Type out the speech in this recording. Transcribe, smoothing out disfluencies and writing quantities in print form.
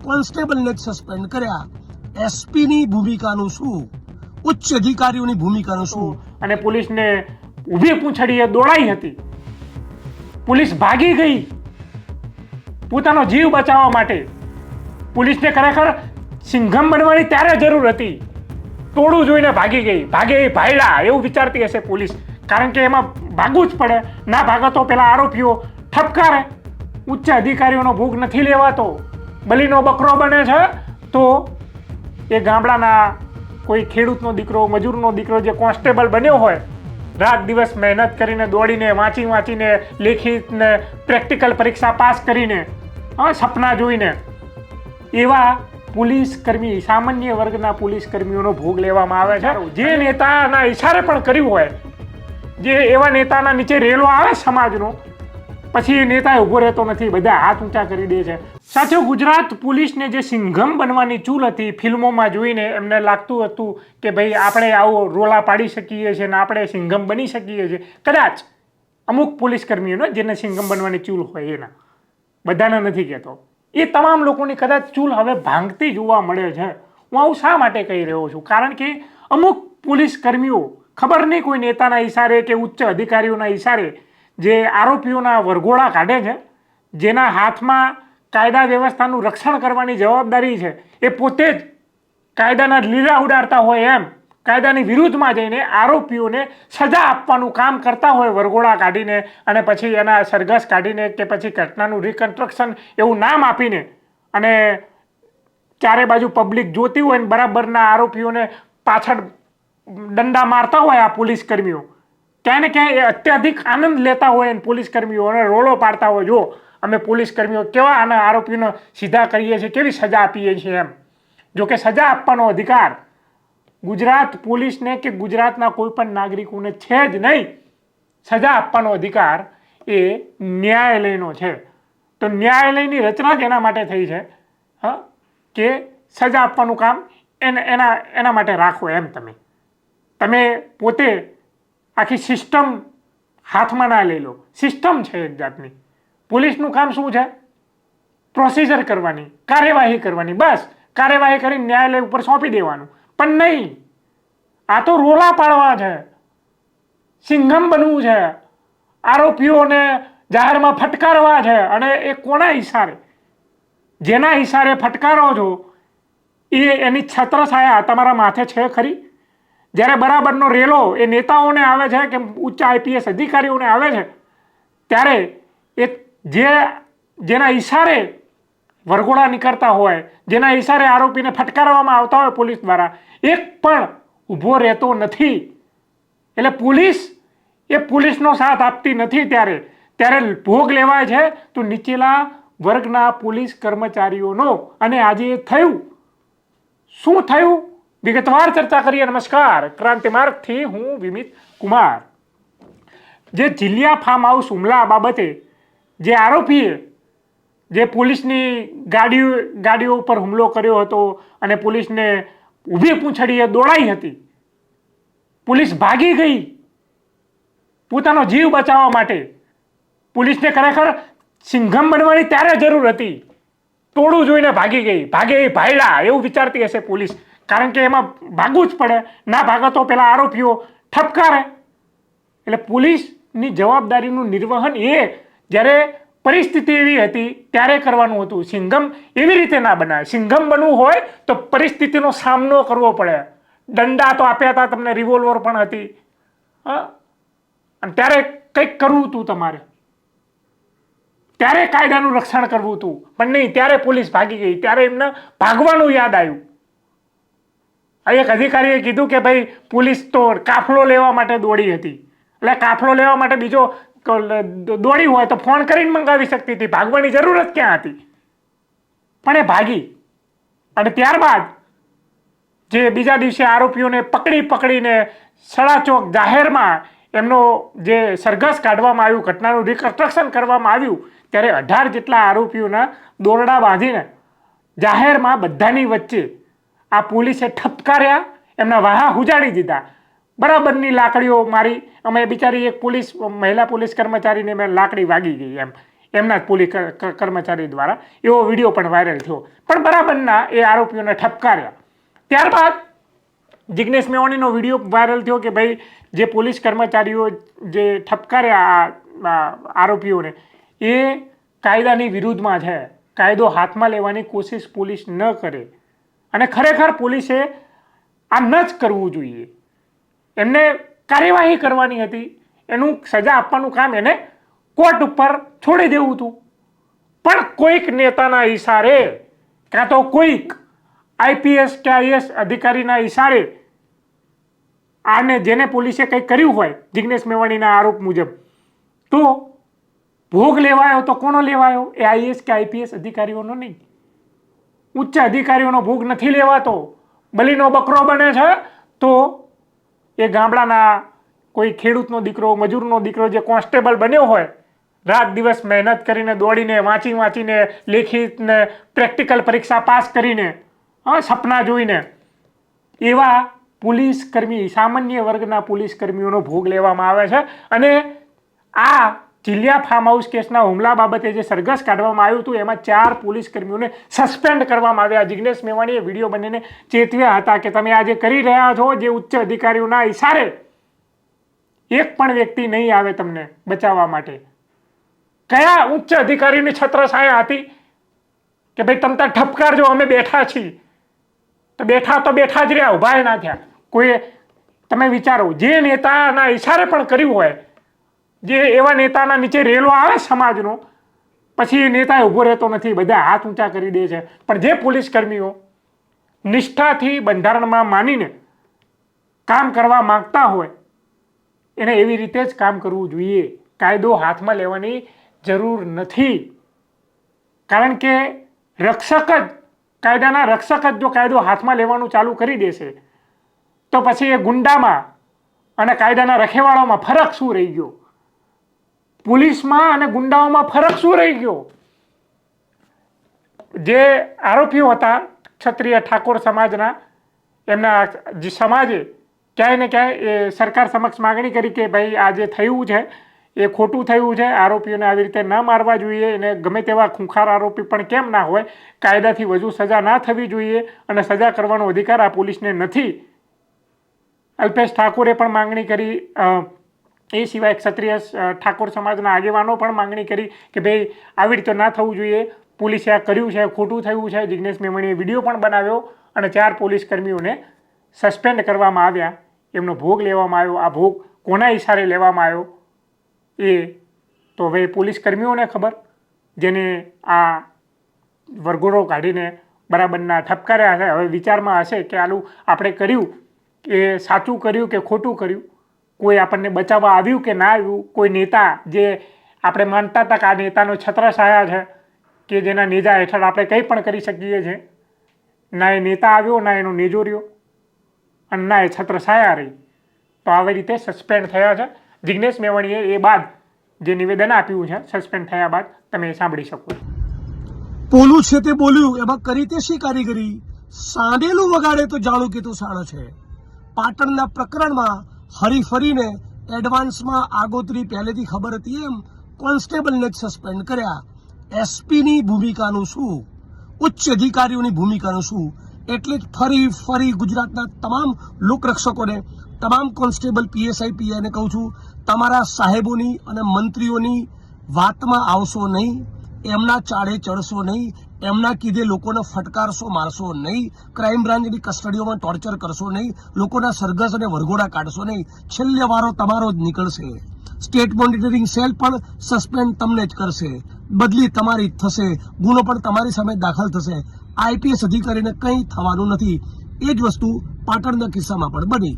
કોન્સ્ટેબલને જ સસ્પેન્ડ કર્યા, એસપીની ભૂમિકાનું શું, ઉચ્ચ અધિકારીઓની ભૂમિકાનું શું? અને પોલીસને ઊભી પૂંછડીએ દોડાઈ હતી. પોલીસ ભાગી ગઈ પોતાનો જીવ બચાવવા માટે. પોલીસને ખરેખર સિંઘમ બનવાની ત્યારે જરૂર હતી. ટોળું જોઈને ભાગી ગઈ. ભાગે એ ભાયડા એવું વિચારતી હશે પોલીસ, કારણ કે એમાં ભાગવું જ પડે. ના ભાગે તો પેલા આરોપીઓ ઠપકારે. ઉચ્ચ અધિકારીઓનો ભોગ નથી લેવાતો. બલીનો બકરો બને છે તો એ ગામડાના કોઈ ખેડૂતનો દીકરો, મજૂરનો દીકરો જે કોન્સ્ટેબલ બન્યો હોય, રાત દિવસ મહેનત કરીને, દોડીને, વાંચીને, લેખિત ને પ્રેક્ટિકલ પરીક્ષા પાસ કરીને, સપના જોઈને, એવા પોલીસ કર્મી, સામાન્ય વર્ગના પોલીસ કર્મીઓનો ભોગ લેવામાં આવે છે. જે નેતાના ઈશારે પણ કર્યું હોય, જે એવા નેતાના નીચે રેલો આવે સમાજનો, પછી એ નેતા ઉભો રહેતો નથી, બધા હાથ ઊંચા કરી દે છે. સાચો ગુજરાત પોલીસને જે સિંઘમ બનવાની ચૂલ હતી, ફિલ્મોમાં જોઈને એમને લાગતું હતું કે ભાઈ આપણે આવો રોલા પાડી શકીએ છીએ ને આપણે સિંઘમ બની શકીએ છીએ. કદાચ અમુક પોલીસ કર્મીઓને જેને સિંઘમ બનવાની ચૂલ હોય એના, બધાને નથી કહેતો, એ તમામ લોકોની કદાચ ચૂલ હવે ભાંગતી જોવા મળે છે. હું આવું શા માટે કહી રહ્યો છું? કારણ કે અમુક પોલીસ કર્મીઓ ખબર નહીં કોઈ નેતાના ઈશારે કે ઉચ્ચ અધિકારીઓના ઈશારે જે આરોપીઓના વરઘોડા કાઢે છે, જેના હાથમાં કાયદા વ્યવસ્થાનું રક્ષણ કરવાની જવાબદારી છે, એ પોતે જ કાયદાના લીલા ઉડાડતા હોય એમ કાયદાની વિરુદ્ધમાં જઈને આરોપીઓને સજા આપવાનું કામ કરતા હોય, વરઘોડા કાઢીને અને પછી એના સરઘસ કાઢીને કે પછી ઘટનાનું રિકન્સ્ટ્રક્શન એવું નામ આપીને, અને ચારે બાજુ પબ્લિક જોતી હોય ને બરાબરના આરોપીઓને પાછળ દંડા મારતા હોય આ પોલીસ કર્મીઓ. ક્યાંય ને ક્યાંય અત્યધિક આનંદ લેતા હોય અને પોલીસ કર્મીઓ અને રોલો પાડતા હોય, જો અમે પોલીસ કર્મીઓ કેવા આના આરોપીઓને સીધા કરીએ છીએ, કેવી સજા આપીએ છીએ એમ. જો કે સજા આપવાનો અધિકાર ગુજરાત પોલીસને કે ગુજરાતના કોઈ પણ નાગરિકોને છે જ નહીં. સજા આપવાનો અધિકાર એ ન્યાયાલયનો છે. તો ન્યાયાલયની રચના જ એના માટે થઈ છે કે સજા આપવાનું કામ એના માટે રાખો એમ. તમે પોતે આખી સિસ્ટમ હાથમાં ના લઈ લો. સિસ્ટમ છે એક જાતની. પોલીસનું કામ શું છે? પ્રોસિજર કરવાની, કાર્યવાહી કરવાની. બસ કાર્યવાહી કરીને ન્યાયાલય ઉપર સોંપી દેવાનું. પણ નહીં, આ તો રોલા પાડવા છે, સિંઘમ બનવું છે, આરોપીઓને જાહેરમાં ફટકારવા છે. અને એ કોના ઈશારે? જેના ઈશારે ફટકારો છો એની છત્રછાયા તમારા માથે છે ખરી? જ્યારે બરાબરનો રેલો એ નેતાઓને આવે છે કે ઉચ્ચ આઈપીએસ અધિકારીઓને આવે છે, ત્યારે એ જેના ઈશારે વરઘોડા નીકળતા હોય, જેના ઈશારે આરોપીને ફટકારવામાં આવતા હોય પોલીસ દ્વારા, એક પણ ઊભો રહેતો નથી. એટલે પોલીસનો સાથ આપતી નથી. ત્યારે ભોગ લેવાય છે તો નીચેલા વર્ગના પોલીસ કર્મચારીઓનો. અને આજે એ થયું. શું થયું? વિગતવાર ચર્ચા કરીએ. નમસ્કાર, ક્રાંતિ માર્ગથી હું વિમિત કુમાર. જે જિલ્યા ફાર્મ હાઉસ હુમલા બાબતે જે આરોપીએ જે પોલીસની ગાડીઓ ઉપર હુમલો કર્યો હતો અને પોલીસને ઊભી પૂંછડીએ દોડાઈ હતી, પોલીસ ભાગી ગઈ પોતાનો જીવ બચાવવા માટે. પોલીસને ખરેખર સિંઘમ બનવાની ત્યારે જરૂર હતી. ટોળું જોઈને ભાગી ગઈ. ભાગે એ ભાયડા એવું વિચારતી હશે પોલીસ, કારણ કે એમાં ભાગવું જ પડે. ના ભાગે તો પેલા આરોપીઓ ઠપકારે. એટલે પોલીસની જવાબદારીનું નિર્વહન એ જ્યારે પરિસ્થિતિ એવી હતી ત્યારે કરવાનું હતું. સિંઘમ એવી રીતે ના બનાવે. સિંઘમ બનવું હોય તો પરિસ્થિતિનો સામનો કરવો પડે. દંડા તો આપ્યા હતા તમને, રિવોલ્વર પણ હતી, અને ત્યારે કંઈક કરવું હતું તમારે, ત્યારે કાયદાનું રક્ષણ કરવું હતું. પણ નહીં, ત્યારે પોલીસ ભાગી ગઈ. ત્યારે એમને ભાગવાનું યાદ આવ્યું. એક અધિકારીએ કીધું કે ભાઈ પોલીસ તો કાફલો લેવા માટે દોડી હતી. એટલે કાફલો લેવા માટે બીજો દોડી હોય તો ફોન કરીને મંગાવી શકતી હતી. ભાગવાની જરૂરત ક્યાં હતી? પણ એ ભાગી. અને ત્યારબાદ જે બીજા દિવસે આરોપીઓને પકડીને સડાચોક જાહેરમાં એમનો જે સરઘસ કાઢવામાં આવ્યું, ઘટનાનું રિકન્સ્ટ્રક્શન કરવામાં આવ્યું, ત્યારે 18 જેટલા આરોપીઓના દોરડા બાંધીને જાહેરમાં બધાની વચ્ચે આ પોલીસે ઠપકાર્યા, એમના વાહા ઉજાડી દીધા. બરાબરની લાકડીઓ મારી. અમે બિચારી એક મહિલા પોલીસ કર્મચારીને મેં લાકડી વાગી ગઈ એમ. એમના જ પોલીસ કર્મચારી દ્વારા એવો વિડીયો પણ વાયરલ થયો. પણ બરાબરના એ આરોપીઓને ઠપકાર્યા. ત્યારબાદ જિગ્નેશ મેવાણીનો વિડીયો વાયરલ થયો કે ભાઈ જે પોલીસ કર્મચારીઓ જે ઠપકાર્યા આરોપીઓને એ કાયદાની વિરુદ્ધમાં છે. કાયદો હાથમાં લેવાની કોશિશ પોલીસ ન કરે અને ખરેખર પોલીસે આમ ન જ કરવું જોઈએ. એમને કાર્યવાહી કરવાની હતી, એનું સજા આપવાનું કામ એને કોર્ટ ઉપર છોડી દેવું હતું. પણ કોઈક નેતાના ઈશારે કાં તો કોઈક આઈપીએસ કે આઈએસ અધિકારીના ઈશારે આને જેને પોલીસે કંઈક કર્યું હોય જિગ્નેશ મેવાણીના આરોપ મુજબ, તો ભોગ લેવાયો તો કોનો લેવાયો? એ આઈએસ કે આઈપીએસ અધિકારીઓનો નહીં, ઉચ્ચ અધિકારીઓનો ભોગ નથી લેવાતો. બલીનો બકરો બને છે તો એ ગામડાના કોઈ ખેડૂતનો દીકરો, મજૂરનો દીકરો જે કોન્સ્ટેબલ બન્યો હોય, રાત દિવસ મહેનત કરીને દોડીને વાંચીને લેખિત ને પ્રેક્ટિકલ પરીક્ષા પાસ કરીને સપના જોઈને એવા પોલીસ કર્મી, સામાન્ય વર્ગના પોલીસ કર્મીઓનો ભોગ લેવામાં આવે છે. અને આ ચિલિયા ફાર્મ હાઉસ કેસના હુમલા બાબતે જે સરઘસ કાઢવામાં આવ્યું હતું એમાં 4 પોલીસ કર્મીઓને સસ્પેન્ડ કરવામાં આવ્યા. જિગ્નેશ મેવાણીએ વિડીયો બનીને ચેતવ્યા હતા કે તમે આ જે કરી રહ્યા છો, જે ઉચ્ચ અધિકારીઓના ઈશારે એક પણ વ્યક્તિ નહીં આવે તમને બચાવવા માટે. કયા ઉચ્ચ અધિકારીની છત્રછાયા હતી કે ભાઈ તમ તાર ઠપકારજો, અમે બેઠા છીએ? તો બેઠા જ રહ્યા, ઉભા ના થયા. કોઈ તમે વિચારો, જે નેતાના ઈશારે પણ કર્યું હોય, જે એવા નેતાના નીચે રેલો આવે સમાજનો, પછી એ નેતા ઊભો રહેતો નથી, બધા હાથ ઊંચા કરી દે છે. પણ જે પોલીસ કર્મીઓ નિષ્ઠાથી બંધારણમાં માનીને કામ કરવા માંગતા હોય એને એવી રીતે જ કામ કરવું જોઈએ. કાયદો હાથમાં લેવાની જરૂર નથી. કારણ કે કાયદાના રક્ષક જ જો કાયદો હાથમાં લેવાનું ચાલુ કરી દેશે તો પછી એ ગુંડામાં અને કાયદાના રખેવાળામાં ફરક શું રહી ગયો? પોલીસમાં અને ગુંડાઓમાં ફરક શું રહી ગયો? જે આરોપીઓ હતા ક્ષત્રિય ઠાકોર સમાજના, એમના જે સમાજે ક્યાંય ને ક્યાંય એ સરકાર સમક્ષ માગણી કરી કે ભાઈ આ જે થયું છે એ ખોટું થયું છે, આરોપીઓને આવી રીતે ન મારવા જોઈએ, એને ગમે તેવા ખૂંખાર આરોપી પણ કેમ ના હોય, કાયદાથી વધુ સજા ના થવી જોઈએ અને સજા કરવાનો અધિકાર આ પોલીસને નથી. અલ્પેશ ઠાકોરે પણ માંગણી કરી, એ સિવાય ક્ષત્રિય ઠાકોર સમાજના આગેવાનો પણ માંગણી કરી કે ભાઈ આવી રીતે ના થવું જોઈએ, પોલીસે આ કર્યું છે, ખોટું થયું છે. જિગ્નેશ મેવાણીએ વિડીયો પણ બનાવ્યો અને 4 પોલીસ કર્મીઓને સસ્પેન્ડ કરવામાં આવ્યા, એમનો ભોગ લેવામાં આવ્યો. આ ભોગ કોના ઈશારે લેવામાં આવ્યો એ તો હવે પોલીસ કર્મીઓને ખબર, જેને આ વરઘોડો કાઢીને બરાબરના ઠપકાર્યા છે. હવે વિચારમાં હશે કે આલું આપણે કર્યું એ સાચું કર્યું કે ખોટું કર્યું, કોઈ આપણને બચાવવા આવ્યું કે ના આવ્યું, કોઈ નેતા જે આપણે માનતા હતા કે આ નેતાનો છત્રછાયા છે કે જેના નેજા હેઠળ આપણે કંઈ પણ કરી શકીએ છીએ, ના એ નેતા આવ્યો, ના એનો નેજો રહ્યો અને ના એ છત્રછાયા રહી. તો આવી રીતે સસ્પેન્ડ થયા છે જિગ્નેશ મેવાણીએ. એ બાદ જે નિવેદન આપ્યું છે સસ્પેન્ડ થયા બાદ તમે સાંભળી શકો. પોલું છે તે બોલ્યું, એમાં કરી તે શી કારીગરી, સાંડેલું વગાડે તો જાણું કે તું સાણો છે. પાટણના પ્રકરણમાં હરીફરીને એડવાન્સમાં આગોતરી પહેલેથી ખબર હતી એમ કોન્સ્ટેબલને જ સસ્પેન્ડ કર્યા. એસપીની ભૂમિકાનું શું, ઉચ્ચ અધિકારીઓની ભૂમિકાનું શું? એટલે જ ફરી ગુજરાતના તમામ લોકરક્ષકોને, તમામ કોન્સ્ટેબલ, પીએસઆઈ, પીઆઈને કહું છું, તમારા સાહેબોની અને મંત્રીઓની વાતમાં આવશો નહીં, એમના ચાળે ચડશો નહીં, એમના કીધે લોકોને ફટકારશો, મારશો નહીં, ક્રાઇમ બ્રાન્ચની કસ્ટડીઓમાં ટોર્ચર કરશો નહીં, લોકોના સરઘસ અને વરઘોડા કાઢશો નહીં. છેલ્લે વારો તમારો જ નીકળશે. સ્ટેટ મોનિટરિંગ સેલ પણ સસ્પેન્ડ તમને જ કરશે, બદલી તમારી જ થશે, ગુનો પણ તમારી સામે દાખલ થશે. આઈપીએસ અધિકારીને કંઈ થવાનું નથી. એ જ વસ્તુ પાટણના કિસ્સામાં પણ બની.